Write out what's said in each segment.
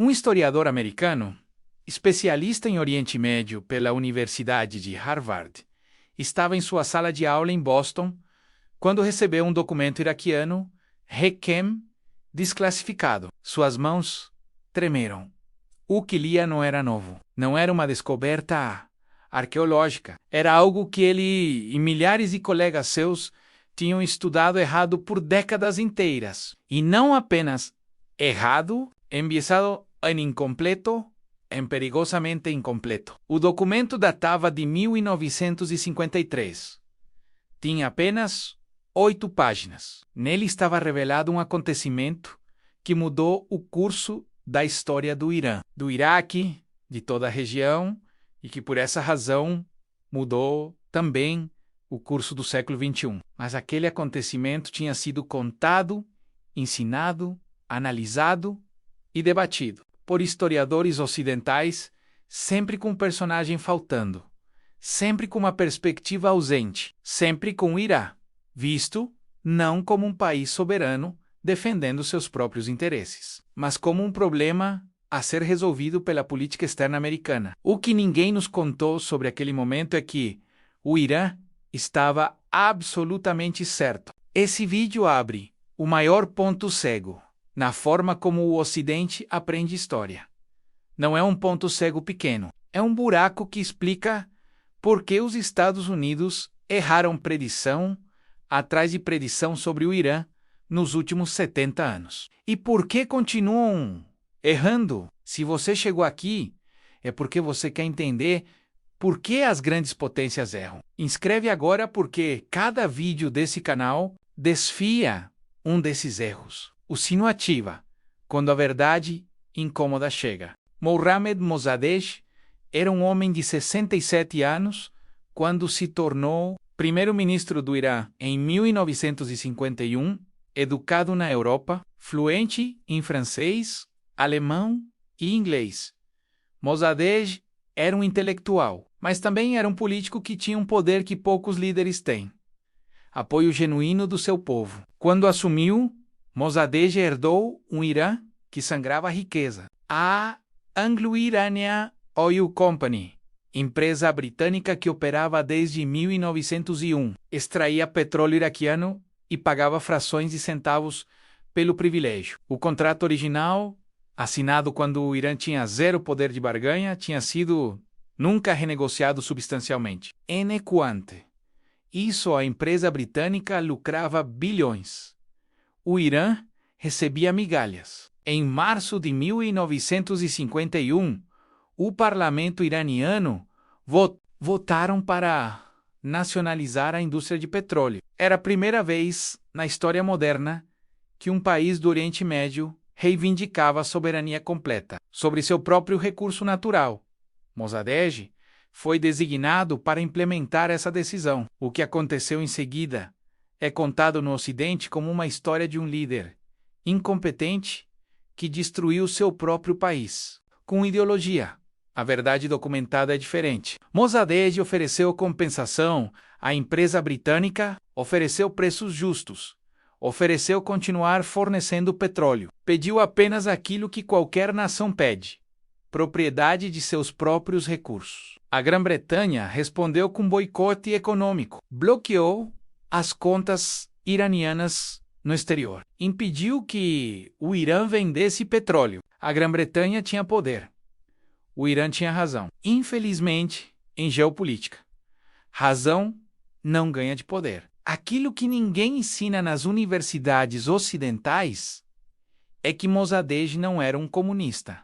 Um historiador americano, especialista em Oriente Médio pela Universidade de Harvard, estava em sua sala de aula em Boston quando recebeu um documento iraquiano, Requiem, desclassificado. Suas mãos tremeram. O que lia não era novo. Não era uma descoberta arqueológica. Era algo que ele e milhares de colegas seus tinham estudado errado por décadas inteiras. E não apenas errado, enviesado em incompleto, em perigosamente incompleto. O documento datava de 1953. Tinha apenas 8 páginas. Nele estava revelado um acontecimento que mudou o curso da história do Irã, do Iraque, de toda a região, e que por essa razão mudou também o curso do século XXI. Mas aquele acontecimento tinha sido contado, ensinado, analisado e debatido por historiadores ocidentais, sempre com um personagem faltando, sempre com uma perspectiva ausente, sempre com o Irã, visto não como um país soberano defendendo seus próprios interesses, mas como um problema a ser resolvido pela política externa americana. O que ninguém nos contou sobre aquele momento é que o Irã estava absolutamente certo. Esse vídeo abre o maior ponto cego na forma como o Ocidente aprende história. Não é um ponto cego pequeno, é um buraco que explica por que os Estados Unidos erraram predição atrás de predição sobre o Irã nos últimos 70 anos. E por que continuam errando? Se você chegou aqui, é porque você quer entender por que as grandes potências erram. Inscreve agora porque cada vídeo desse canal desfia um desses erros. O sino ativa quando a verdade incômoda chega. Mohammad Mossadegh era um homem de 67 anos quando se tornou primeiro-ministro do Irã em 1951, educado na Europa, fluente em francês, alemão e inglês. Mossadegh era um intelectual, mas também era um político que tinha um poder que poucos líderes têm. Apoio genuíno do seu povo. Quando assumiu, Mossadegh herdou um Irã que sangrava riqueza. A Anglo-Iranian Oil Company, empresa britânica que operava desde 1901, extraía petróleo iraquiano e pagava frações de centavos pelo privilégio. O contrato original, assinado quando o Irã tinha zero poder de barganha, tinha sido nunca renegociado substancialmente. Enquanto isso, a empresa britânica lucrava bilhões. O Irã recebia migalhas. Em março de 1951, o parlamento iraniano votaram para nacionalizar a indústria de petróleo. Era a primeira vez na história moderna que um país do Oriente Médio reivindicava a soberania completa sobre seu próprio recurso natural. Mossadegh foi designado para implementar essa decisão. O que aconteceu em seguida é contado no Ocidente como uma história de um líder incompetente que destruiu seu próprio país. Com ideologia. A verdade documentada é diferente. Mossadegh ofereceu compensação à empresa britânica, ofereceu preços justos, ofereceu continuar fornecendo petróleo. Pediu apenas aquilo que qualquer nação pede: propriedade de seus próprios recursos. A Grã-Bretanha respondeu com boicote econômico, bloqueou as contas iranianas no exterior, impediu que o Irã vendesse petróleo. A Grã-Bretanha tinha poder. O Irã tinha razão. Infelizmente, em geopolítica, razão não ganha de poder. Aquilo que ninguém ensina nas universidades ocidentais é que Mossadegh não era um comunista.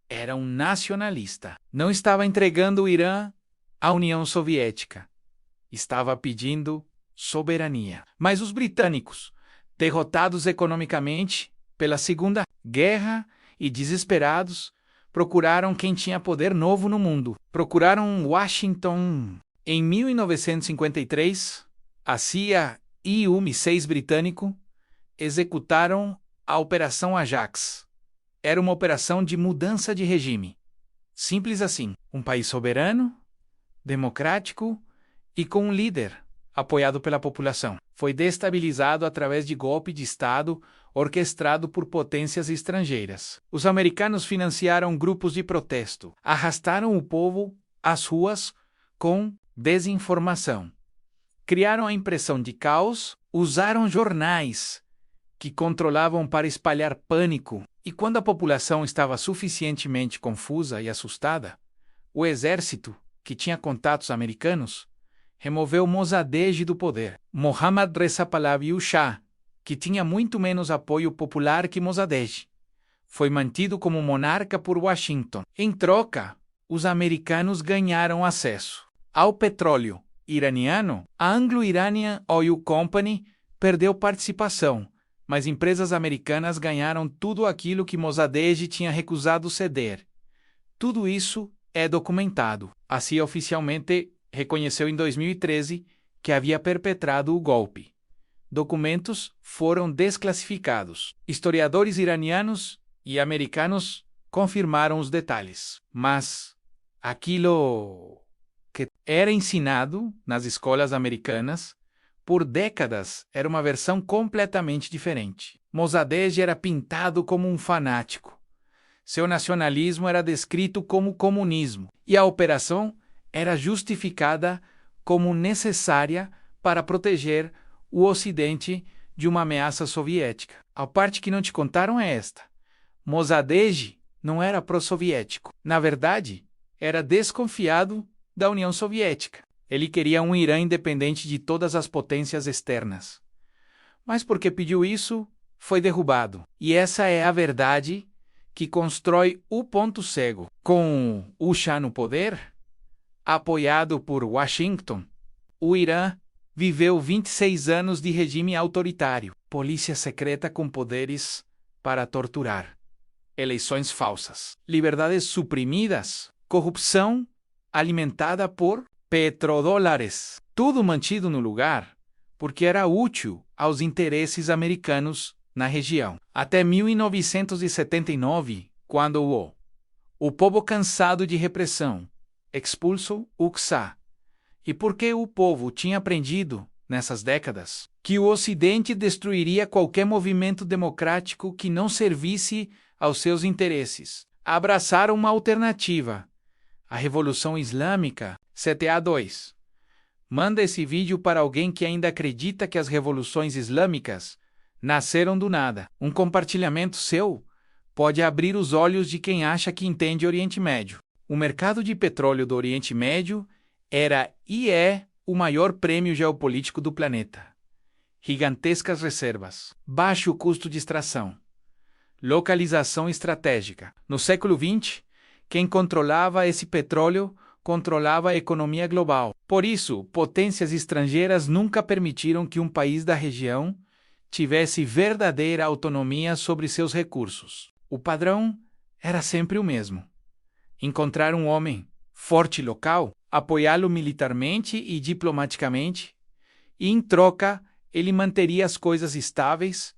Era um nacionalista. Não estava entregando o Irã à União Soviética. Estava pedindo soberania. Mas os britânicos, derrotados economicamente pela Segunda Guerra e desesperados, procuraram quem tinha poder novo no mundo. Procuraram Washington. Em 1953, a CIA e o MI6 britânico executaram a Operação Ajax. Era uma operação de mudança de regime. Simples assim. Um país soberano, democrático e com um líder apoiado pela população. Foi destabilizado através de golpe de Estado orquestrado por potências estrangeiras. Os americanos financiaram grupos de protesto, arrastaram o povo às ruas com desinformação, criaram a impressão de caos, usaram jornais que controlavam para espalhar pânico, e quando a população estava suficientemente confusa e assustada, o exército, que tinha contatos americanos, removeu Mossadegh do poder. Mohammad Reza Pahlavi Shah, que tinha muito menos apoio popular que Mossadegh, foi mantido como monarca por Washington. Em troca, os americanos ganharam acesso ao petróleo iraniano. A Anglo-Iranian Oil Company perdeu participação, mas empresas americanas ganharam tudo aquilo que Mossadegh tinha recusado ceder. Tudo isso é documentado. A CIA oficialmente reconheceu em 2013 que havia perpetrado o golpe. Documentos foram desclassificados. Historiadores iranianos e americanos confirmaram os detalhes. Mas aquilo que era ensinado nas escolas americanas por décadas era uma versão completamente diferente. Mossadegh era pintado como um fanático. Seu nacionalismo era descrito como comunismo, e a operação era justificada como necessária para proteger o Ocidente de uma ameaça soviética. A parte que não te contaram é esta: Mossadegh não era pró-soviético. Na verdade, era desconfiado da União Soviética. Ele queria um Irã independente de todas as potências externas. Mas porque pediu isso, foi derrubado. E essa é a verdade que constrói o ponto cego. Com o Shah no poder, apoiado por Washington, o Irã viveu 26 anos de regime autoritário, polícia secreta com poderes para torturar, eleições falsas, liberdades suprimidas, corrupção alimentada por petrodólares, tudo mantido no lugar porque era útil aos interesses americanos na região. Até 1979, quando o povo cansado de repressão expulsou o Shah. E porque o povo tinha aprendido, nessas décadas, que o Ocidente destruiria qualquer movimento democrático que não servisse aos seus interesses, abraçaram uma alternativa: a Revolução Islâmica, CTA 2. Manda esse vídeo para alguém que ainda acredita que as revoluções islâmicas nasceram do nada. Um compartilhamento seu pode abrir os olhos de quem acha que entende Oriente Médio. O mercado de petróleo do Oriente Médio era e é o maior prêmio geopolítico do planeta. Gigantescas reservas, baixo custo de extração, localização estratégica. No século XX, quem controlava esse petróleo controlava a economia global. Por isso, potências estrangeiras nunca permitiram que um país da região tivesse verdadeira autonomia sobre seus recursos. O padrão era sempre o mesmo: encontrar um homem forte local, apoiá-lo militarmente e diplomaticamente, e, em troca, ele manteria as coisas estáveis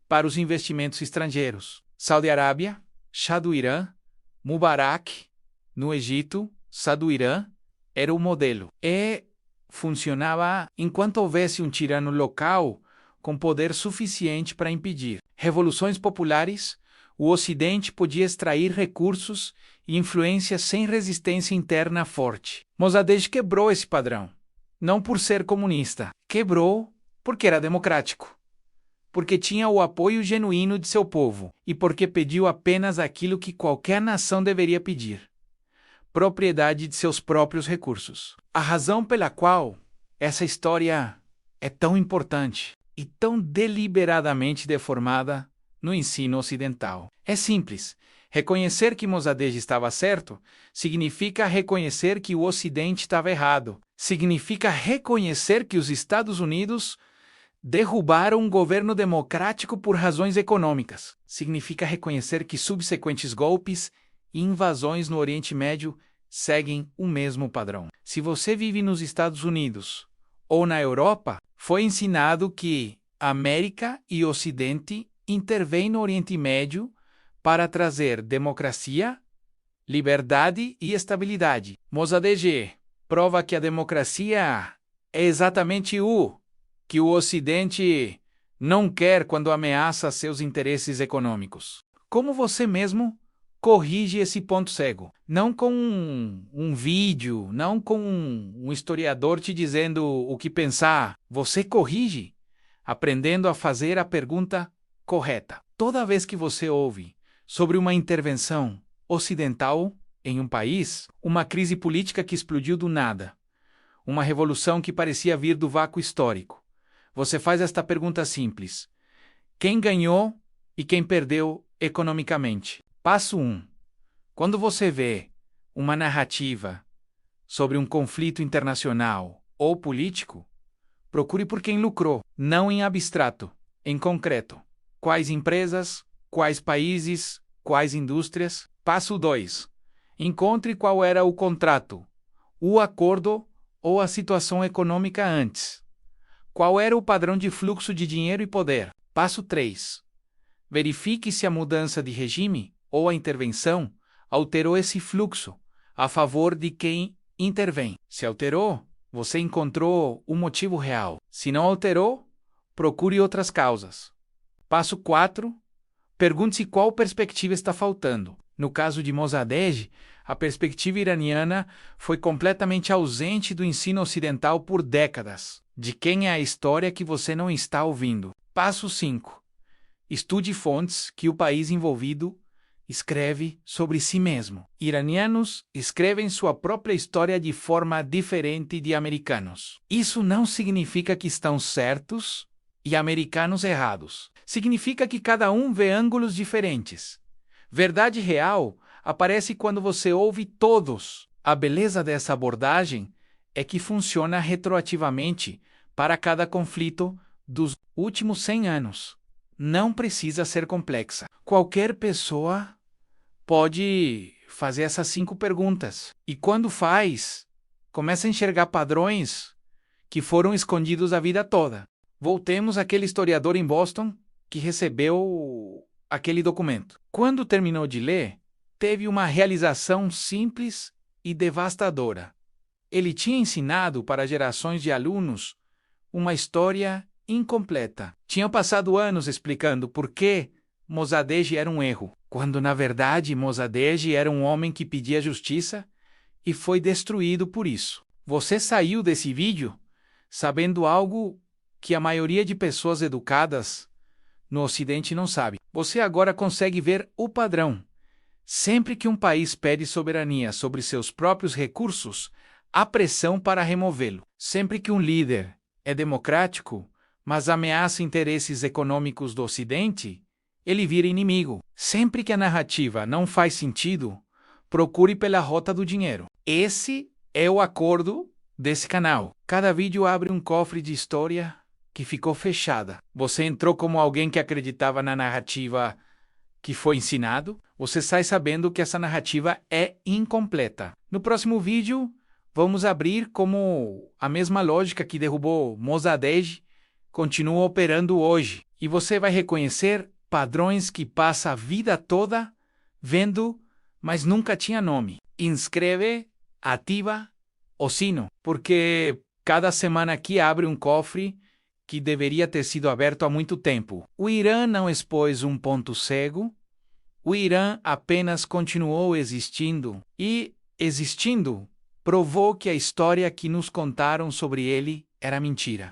para os investimentos estrangeiros. Saudi Arábia, Shah do Irã, Mubarak, no Egito, Shah do Irã, era o modelo. E funcionava enquanto houvesse um tirano local com poder suficiente para impedir revoluções populares. O Ocidente podia extrair recursos e influência sem resistência interna forte. Mossadegh quebrou esse padrão, não por ser comunista. Quebrou porque era democrático, porque tinha o apoio genuíno de seu povo e porque pediu apenas aquilo que qualquer nação deveria pedir: propriedade de seus próprios recursos. A razão pela qual essa história é tão importante e tão deliberadamente deformada no ensino ocidental é simples. Reconhecer que Mossadegh estava certo significa reconhecer que o Ocidente estava errado. Significa reconhecer que os Estados Unidos derrubaram um governo democrático por razões econômicas. Significa reconhecer que subsequentes golpes e invasões no Oriente Médio seguem o mesmo padrão. Se você vive nos Estados Unidos ou na Europa, foi ensinado que América e Ocidente intervêm no Oriente Médio para trazer democracia, liberdade e estabilidade. Mossadegh prova que a democracia é exatamente o que o Ocidente não quer quando ameaça seus interesses econômicos. Como você mesmo corrige esse ponto cego? Não com um vídeo, não com um historiador te dizendo o que pensar. Você corrige aprendendo a fazer a pergunta correta. Toda vez que você ouve sobre uma intervenção ocidental em um país, uma crise política que explodiu do nada, uma revolução que parecia vir do vácuo histórico, você faz esta pergunta simples: quem ganhou e quem perdeu economicamente? Passo 1. Quando você vê uma narrativa sobre um conflito internacional ou político, procure por quem lucrou, não em abstrato, em concreto. Quais empresas, quais países, quais indústrias? Passo 2. Encontre qual era o contrato, o acordo ou a situação econômica antes. Qual era o padrão de fluxo de dinheiro e poder? Passo 3. Verifique se a mudança de regime ou a intervenção alterou esse fluxo a favor de quem intervém. Se alterou, você encontrou o motivo real. Se não alterou, procure outras causas. Passo 4. Pergunte-se qual perspectiva está faltando. No caso de Mossadegh, a perspectiva iraniana foi completamente ausente do ensino ocidental por décadas. De quem é a história que você não está ouvindo? Passo 5. Estude fontes que o país envolvido escreve sobre si mesmo. Iranianos escrevem sua própria história de forma diferente de americanos. Isso não significa que estão certos e americanos errados. Significa que cada um vê ângulos diferentes. Verdade real aparece quando você ouve todos. A beleza dessa abordagem é que funciona retroativamente para cada conflito dos últimos 100 anos. Não precisa ser complexa. Qualquer pessoa pode fazer essas 5 perguntas. E quando faz, começa a enxergar padrões que foram escondidos a vida toda. Voltemos àquele historiador em Boston que recebeu aquele documento. Quando terminou de ler, teve uma realização simples e devastadora. Ele tinha ensinado para gerações de alunos uma história incompleta. Tinham passado anos explicando por que Mossadegh era um erro, quando na verdade Mossadegh era um homem que pedia justiça e foi destruído por isso. Você saiu desse vídeo sabendo algo que a maioria de pessoas educadas no Ocidente não sabe. Você agora consegue ver o padrão. Sempre que um país pede soberania sobre seus próprios recursos, há pressão para removê-lo. Sempre que um líder é democrático, mas ameaça interesses econômicos do Ocidente, ele vira inimigo. Sempre que a narrativa não faz sentido, procure pela rota do dinheiro. Esse é o acordo desse canal. Cada vídeo abre um cofre de história que ficou fechada. Você entrou como alguém que acreditava na narrativa que foi ensinado, você sai sabendo que essa narrativa é incompleta. No próximo vídeo, vamos abrir como a mesma lógica que derrubou Mossadegh continua operando hoje. E você vai reconhecer padrões que passa a vida toda vendo, mas nunca tinha nome. Inscreve, ativa o sino, porque cada semana aqui abre um cofre que deveria ter sido aberto há muito tempo. O Irã não expôs um ponto cego, o Irã apenas continuou existindo e, existindo, provou que a história que nos contaram sobre ele era mentira.